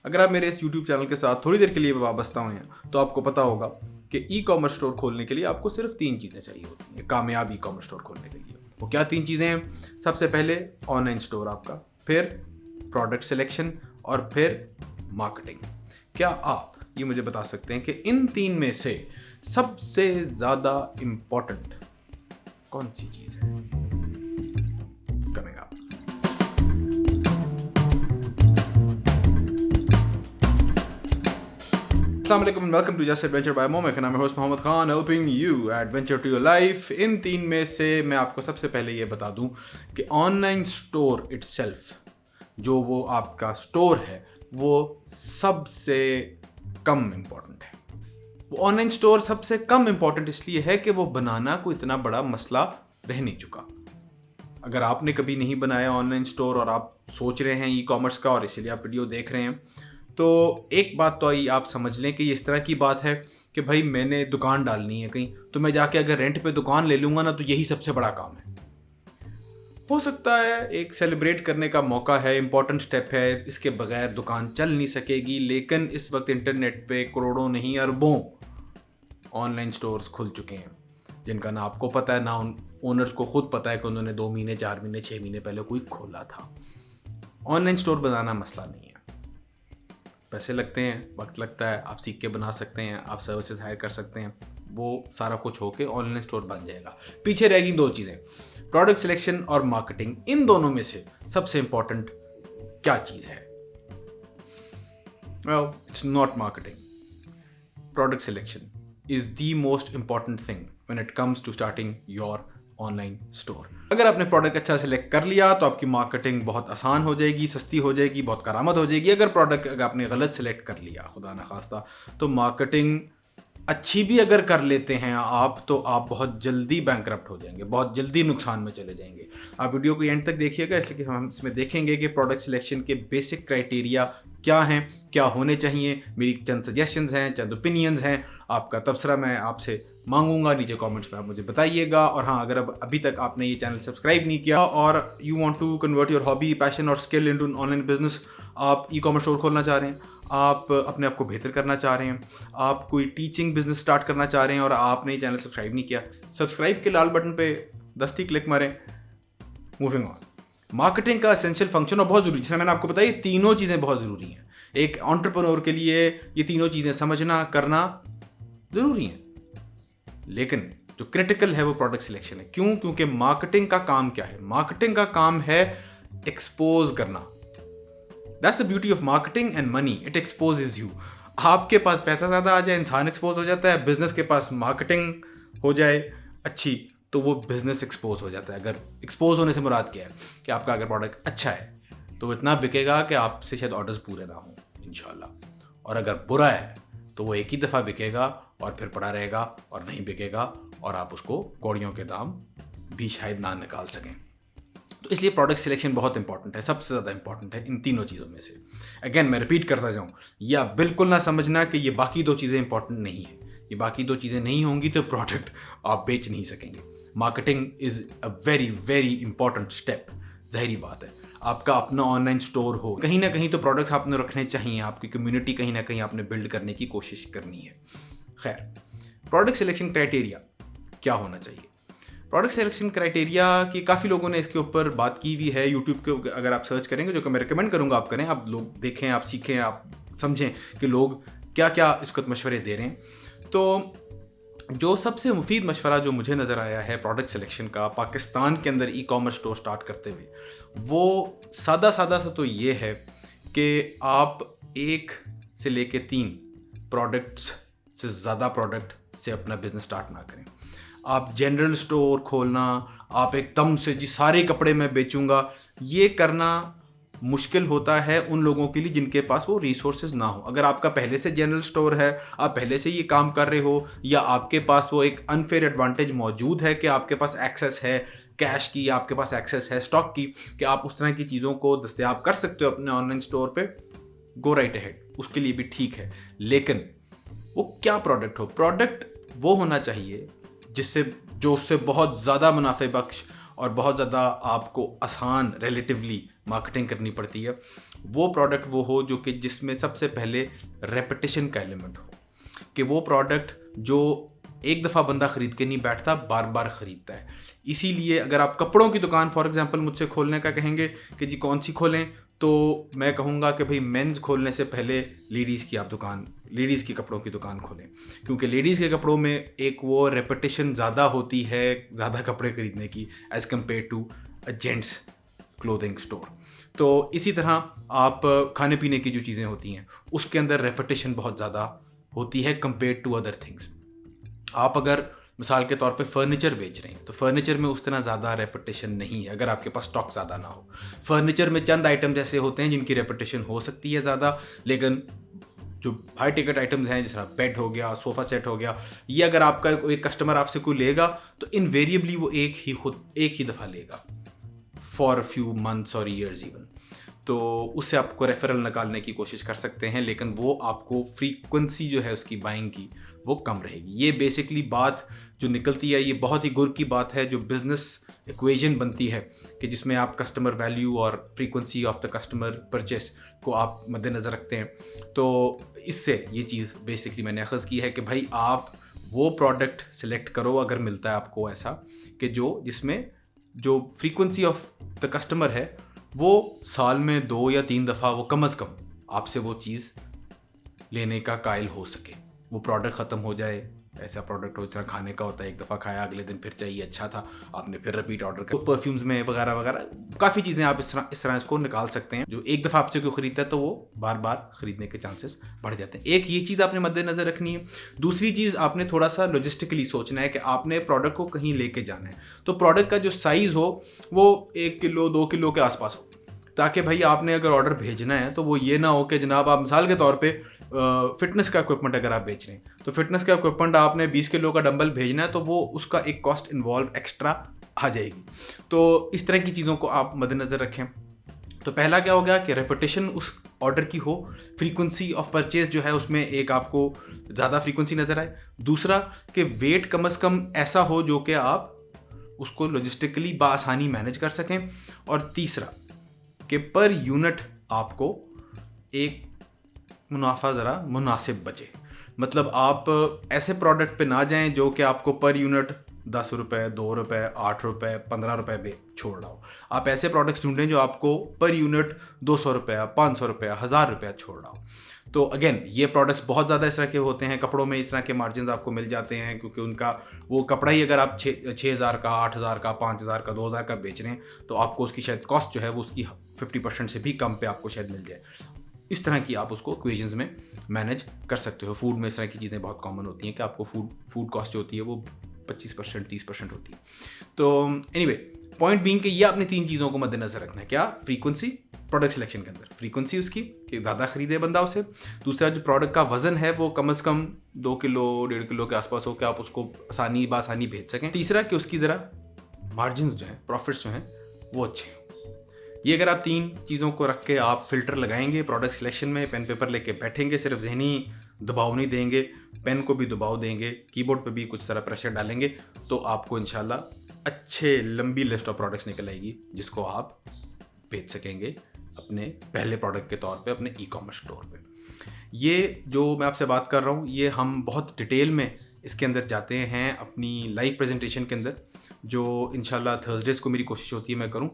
अगर आप मेरे इस YouTube चैनल के साथ थोड़ी देर के लिए वाबस्ता हुए हैं तो आपको पता होगा कि ई कॉमर्स स्टोर खोलने के लिए आपको सिर्फ 3 चीज़ें चाहिए होती हैं कामयाब ई कॉमर्स स्टोर खोलने के लिए। वो क्या 3 चीज़ें हैं? सबसे पहले ऑनलाइन स्टोर आपका, फिर प्रोडक्ट सिलेक्शन और फिर मार्केटिंग। क्या आप ये मुझे बता सकते हैं कि इन 3 में से सबसे ज़्यादा इम्पोर्टेंट कौन सी चीज़ है? Coming up. अस्सलाम वालेकुम, welcome to just adventure by मोमेक। नाम है host Mohammed Khan, helping you adventure to your life. इन 3 में से मैं आपको सबसे पहले ये बता दूं कि ऑनलाइन स्टोर इटसेल्फ, जो वो आपका स्टोर है, वो सबसे कम इम्पोर्टेंट है। वो ऑनलाइन स्टोर सबसे कम इम्पोर्टेंट इसलिए है कि वो बनाना कोई इतना बड़ा मसला रह नहीं चुका। अगर आपने कभी नहीं बनाया ऑनलाइन स्टोर और आप सोच रहे हैं ई कॉमर्स का और इसीलिए आप वीडियो देख रहे हैं, तो एक बात तो आई आप समझ लें कि ये इस तरह की बात है कि भाई मैंने दुकान डालनी है कहीं, तो मैं जाके अगर रेंट पे दुकान ले लूँगा ना, तो यही सबसे बड़ा काम है। हो सकता है एक सेलिब्रेट करने का मौका है, इम्पॉर्टेंट स्टेप है, इसके बगैर दुकान चल नहीं सकेगी, लेकिन इस वक्त इंटरनेट पे करोड़ों नहीं अरबों ऑनलाइन स्टोर्स खुल चुके हैं जिनका ना आपको पता है ना उन ओनर्स को खुद पता है कि उन्होंने 2 महीने 4 महीने 6 महीने पहले कोई खोला था। ऑनलाइन स्टोर बनाना मसला नहीं है, पैसे लगते हैं, वक्त लगता है, आप सीख के बना सकते हैं, आप सर्विसेज हायर कर सकते हैं, वो सारा कुछ होके ऑनलाइन स्टोर बन जाएगा। पीछे रहेगी 2 चीज़ें, प्रोडक्ट सिलेक्शन और मार्केटिंग। इन दोनों में से सबसे इंपॉर्टेंट क्या चीज़ है? Well, it's not marketing. Product selection is the most important thing when it comes to starting your online store. अगर आपने प्रोडक्ट अच्छा सिलेक्ट कर लिया तो आपकी मार्केटिंग बहुत आसान हो जाएगी, सस्ती हो जाएगी, बहुत करामत हो जाएगी। अगर आपने गलत सिलेक्ट कर लिया, खुदा ना खास्ता, तो मार्केटिंग अच्छी भी अगर कर लेते हैं आप, तो आप बहुत जल्दी बैंकरप्ट हो जाएंगे, बहुत जल्दी नुकसान में चले जाएंगे। आप वीडियो को एंड तक देखिएगा, इसलिए कि हम इसमें देखेंगे कि प्रोडक्ट सिलेक्शन के बेसिक क्राइटेरिया क्या हैं, क्या होने चाहिए। मेरी चंद सजेशंस हैं, चंद ओपिनियंस हैं, आपका तबसरा मैं आपसे मांगूंगा, नीचे कमेंट्स में आप मुझे बताइएगा। और हाँ, अगर अब अभी तक आपने ये चैनल सब्सक्राइब नहीं किया और you want to convert your hobby, passion और स्किल इनटू ऑनलाइन बिजनेस, आप ई कॉमर्स स्टोर खोलना चाह रहे हैं, आप अपने आप को बेहतर करना चाह रहे हैं, आप कोई टीचिंग बिजनेस स्टार्ट करना चाह रहे हैं और आपने ये चैनल सब्सक्राइब नहीं किया, सब्सक्राइब के लाल बटन पे 10 क्लिक मारें। मूविंग ऑन, मार्केटिंग का एसेंशियल फंक्शन और बहुत ज़रूरी, जिसमें मैंने आपको बताया ये तीनों चीज़ें बहुत ज़रूरी हैं। एक एंटरप्रेन्योर के लिए ये तीनों चीज़ें समझना, करना ज़रूरी हैं, लेकिन जो क्रिटिकल है वो प्रोडक्ट सिलेक्शन है। क्यों? क्योंकि मार्केटिंग का काम क्या है? मार्केटिंग का काम है एक्सपोज करना। That's the beauty of marketing and money, it exposes you. आपके पास पैसा ज़्यादा आ जाए, इंसान एक्सपोज हो जाता है। बिजनेस के पास मार्केटिंग हो जाए अच्छी, तो वो बिजनेस एक्सपोज हो जाता है। अगर एक्सपोज होने से मुराद क्या है कि आपका अगर प्रोडक्ट अच्छा है तो वो इतना बिकेगा कि आपसे शायद ऑर्डर्स पूरे ना हों इंशाल्लाह, और अगर बुरा है तो वो एक ही दफ़ा बिकेगा और फिर पड़ा रहेगा और नहीं बिकेगा, और आप उसको कौड़ियों के दाम भी शायद ना निकाल सकें। तो इसलिए प्रोडक्ट सिलेक्शन बहुत इंपॉर्टेंट है, सबसे ज़्यादा इंपॉर्टेंट है इन तीनों चीज़ों में से। अगेन मैं रिपीट करता जाऊँ, या बिल्कुल ना समझना कि ये बाकी 2 चीज़ें इंपॉर्टेंट नहीं है। ये बाकी 2 चीज़ें नहीं होंगी तो प्रोडक्ट आप बेच नहीं सकेंगे। Marketing is a very very important step. ज़ाहिरी बात है, आपका अपना ऑनलाइन स्टोर हो, कहीं ना कहीं तो प्रोडक्ट्स आपने रखने चाहिए, आपकी कम्युनिटी कहीं ना कहीं आपने बिल्ड करने की कोशिश करनी है। खैर, प्रोडक्ट सिलेक्शन क्राइटेरिया क्या होना चाहिए? प्रोडक्ट सिलेक्शन क्राइटेरिया की काफ़ी लोगों ने इसके ऊपर बात की हुई है। यूट्यूब के अगर आप सर्च करेंगे, जो कि मैं रिकमेंड करूँगा आप करें, आप लोग देखें, आप सीखें, आप समझें कि लोग क्या क्या इसको मशवरे दे रहे हैं। तो जो सबसे मुफीद मशवरा जो मुझे नज़र आया है प्रोडक्ट सिलेक्शन का पाकिस्तान के अंदर ई कॉमर्स स्टोर स्टार्ट करते हुए, वो सादा सा तो ये है कि आप 1 से लेके 3 प्रोडक्ट्स से ज़्यादा प्रोडक्ट से अपना बिजनेस स्टार्ट ना करें। आप जनरल स्टोर खोलना, आप एकदम से जी सारे कपड़े मैं बेचूंगा, ये करना मुश्किल होता है उन लोगों के लिए जिनके पास वो रिसोर्सेज ना हो। अगर आपका पहले से जनरल स्टोर है, आप पहले से ये काम कर रहे हो, या आपके पास वो एक अनफेयर एडवांटेज मौजूद है कि आपके पास एक्सेस है कैश की, आपके पास एक्सेस है स्टॉक की, कि आप उस तरह की चीज़ों को दस्तयाब कर सकते हो अपने ऑनलाइन स्टोर पे, गो राइट अहेड, उसके लिए भी ठीक है। लेकिन वो क्या प्रोडक्ट हो? प्रोडक्ट वो होना चाहिए जो उससे बहुत ज़्यादा मुनाफे बख्श और बहुत ज़्यादा आपको आसान रिलेटिवली मार्केटिंग करनी पड़ती है, वो प्रोडक्ट वो हो जो कि जिसमें सबसे पहले रेपिटेशन का एलिमेंट हो, कि वो प्रोडक्ट जो एक दफ़ा बंदा ख़रीद के नहीं बैठता, बार बार ख़रीदता है। इसीलिए अगर आप कपड़ों की दुकान फॉर एग्जांपल मुझसे खोलने का कहेंगे कि जी कौन सी खोलें, तो मैं कहूँगा कि भाई मेंस खोलने से पहले लेडीज़ की आप दुकान, लेडीज़ की कपड़ों की दुकान खोलें, क्योंकि लेडीज़ के कपड़ों में एक वो रेपिटेशन ज़्यादा होती है ज़्यादा कपड़े ख़रीदने की as compare to a gents clothing store. तो इसी तरह आप खाने पीने की जो चीज़ें होती हैं उसके अंदर रेपिटेशन बहुत ज़्यादा होती है कंपेयर टू अदर थिंग्स। आप अगर मिसाल के तौर पे फर्नीचर बेच रहे हैं तो फर्नीचर में उस तरह ज़्यादा रेपुटेशन नहीं है अगर आपके पास स्टॉक ज़्यादा ना हो। फर्नीचर में चंद आइटम जैसे होते हैं जिनकी रेपुटेशन हो सकती है ज़्यादा, लेकिन जो हाई टिकट आइटम्स हैं जैसे बेड हो गया, सोफ़ा सेट हो गया, ये अगर आपका कोई कस्टमर आपसे कोई लेगा तो इनवेरिएबली वो एक ही दफ़ा लेगा फॉर फ्यू मंथ्स और ईयर्स इवन। तो उससे आपको रेफरल निकालने की कोशिश कर सकते हैं, लेकिन वो आपको फ्रीक्वेंसी जो है उसकी बाइंग की वो कम रहेगी। ये बेसिकली बात जो निकलती है, ये बहुत ही गुर की बात है जो बिज़नेस इक्वेशन बनती है कि जिसमें आप कस्टमर वैल्यू और frequency of the customer purchase को आप मद्देनज़र रखते हैं। तो इससे ये चीज़ बेसिकली मैंने अख़ज़ की है कि भाई आप वो प्रोडक्ट सिलेक्ट करो अगर मिलता है आपको ऐसा कि जिसमें जो फ्रीक्वेंसी ऑफ द कस्टमर है वो साल में 2 या 3 दफ़ा वो कम अज़ कम आपसे वो चीज़ लेने का कायल हो सके। वो प्रोडक्ट ख़त्म हो जाए, ऐसा प्रोडक्ट हो जिस खाने का होता है, एक दफ़ा खाया अगले दिन फिर चाहिए, अच्छा था, आपने फिर रिपीट ऑर्डर कर। तो परफ्यूम्स में वगैरह वगैरह काफ़ी चीज़ें आप इस तरह इसको निकाल सकते हैं। जो एक दफ़ा आपसे कोई ख़रीदता है तो वो बार बार ख़रीदने के चांसेस बढ़ जाते हैं। एक ये चीज़ आपने मद्देनज़र रखनी है। दूसरी चीज़ आपने थोड़ा सा लॉजिस्टिकली सोचना है कि आपने प्रोडक्ट को कहीं लेके जाना है, तो प्रोडक्ट का जो साइज़ हो वो 1 किलो 2 किलो के आसपास हो, ताकि भाई आपने अगर ऑर्डर भेजना है तो वो ये ना हो कि जनाब आप मिसाल के तौर पे फिटनेस का इक्विपमेंट अगर आप बेच रहे हैं तो फिटनेस का इक्विपमेंट आपने 20 किलो का डंबल भेजना है तो वो उसका एक कॉस्ट इन्वॉल्व एक्स्ट्रा आ जाएगी। तो इस तरह की चीज़ों को आप मद्देनज़र रखें। तो पहला क्या हो गया कि रेपुटेशन उस ऑर्डर की हो, फ्रीक्वेंसी ऑफ परचेज जो है उसमें एक आपको ज़्यादा फ्रीक्वेंसी नज़र आए। दूसरा कि वेट कम अज़ कम ऐसा हो जो कि आप उसको लॉजिस्टिकली बआसानी मैनेज कर सकें। और तीसरा कि पर यूनिट आपको एक मुनाफा ज़रा मुनासिब बचे। मतलब आप ऐसे प्रोडक्ट पे ना जाएं जो कि आपको पर यूनिट 10 रुपये, 2 रुपये, 8 रुपये, 15 रुपये पे छोड़ रहा हो। आप ऐसे प्रोडक्ट्स ढूंढें जो आपको पर यूनिट 200 रुपये, 500 रुपये, 1000 रुपये छोड़ रहा हो। तो अगेन ये प्रोडक्ट्स बहुत ज़्यादा इस तरह के होते हैं। कपड़ों में इस तरह के मार्जिन आपको मिल जाते हैं क्योंकि उनका वो कपड़ा ही अगर आप 6,000 का, 8,000 का, 5,000 का, 2,000 का बेच रहे हैं तो आपको उसकी शायद कॉस्ट जो है वो उसकी 50% से भी कम पे आपको शायद मिल जाए। इस तरह की आप उसको इक्वेशंस में मैनेज कर सकते हो। फूड में इस तरह की चीज़ें बहुत कॉमन होती हैं कि आपको फूड कॉस्ट जो होती है वो 25% 30% होती है। तो एनीवे पॉइंट बीइंग कि ये आपने 3 चीज़ों को मद्देनजर रखना है। क्या? फ्रीक्वेंसी प्रोडक्ट सिलेक्शन के अंदर फ्रीक्वेंसी उसकी कि ज़्यादा खरीदे बंदा उसे। दूसरा जो प्रोडक्ट का वज़न है वो कम से कम 2 किलो 1.5 किलो के आसपास हो कि आप उसको आसानी भेज सकें। तीसरा कि उसकी ज़रा मार्जिन जो हैं, प्रॉफिट्स जो हैं वो अच्छे हैं। ये अगर आप 3 चीज़ों को रख के आप फ़िल्टर लगाएंगे प्रोडक्ट सिलेक्शन में, पेन पेपर लेके बैठेंगे, सिर्फ जहनी दबाव नहीं देंगे, पेन को भी दबाव देंगे, कीबोर्ड पे भी कुछ तरह प्रेशर डालेंगे, तो आपको इंशाल्लाह अच्छे लंबी लिस्ट ऑफ प्रोडक्ट्स निकल आएगी जिसको आप बेच सकेंगे अपने पहले प्रोडक्ट के तौर पे अपने ई-कॉमर्स स्टोर पे। ये जो मैं आपसे बात कर रहा हूँ ये हम बहुत डिटेल में इसके अंदर जाते हैं अपनी लाइव प्रेजेंटेशन के अंदर, जो इंशाल्लाह थर्सडेज़ को मेरी कोशिश होती है मैं करूं।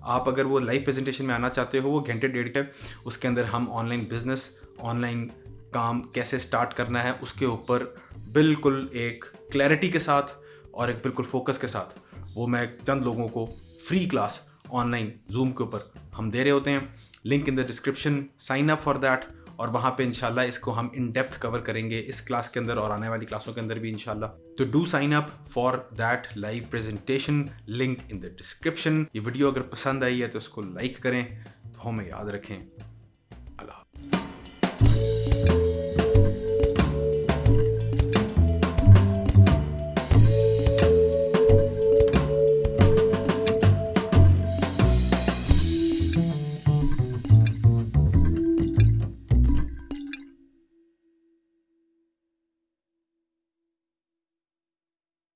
आप अगर वो लाइव प्रेजेंटेशन में आना चाहते हो, वो घंटे 1.5 का, उसके अंदर हम ऑनलाइन बिजनेस, ऑनलाइन काम कैसे स्टार्ट करना है उसके ऊपर बिल्कुल एक क्लैरिटी के साथ और एक बिल्कुल फोकस के साथ वो मैं चंद लोगों को फ्री क्लास ऑनलाइन जूम के ऊपर हम दे रहे होते हैं। Link in the description, sign up for that. और वहाँ पे इंशाल्लाह इसको हम इन डेप्थ कवर करेंगे इस क्लास के अंदर और आने वाली क्लासों के अंदर भी इंशाल्लाह। तो do sign up for that live presentation, link in the description. ये वीडियो अगर पसंद आई है तो इसको लाइक करें, तो हमें याद रखें। अल्लाह।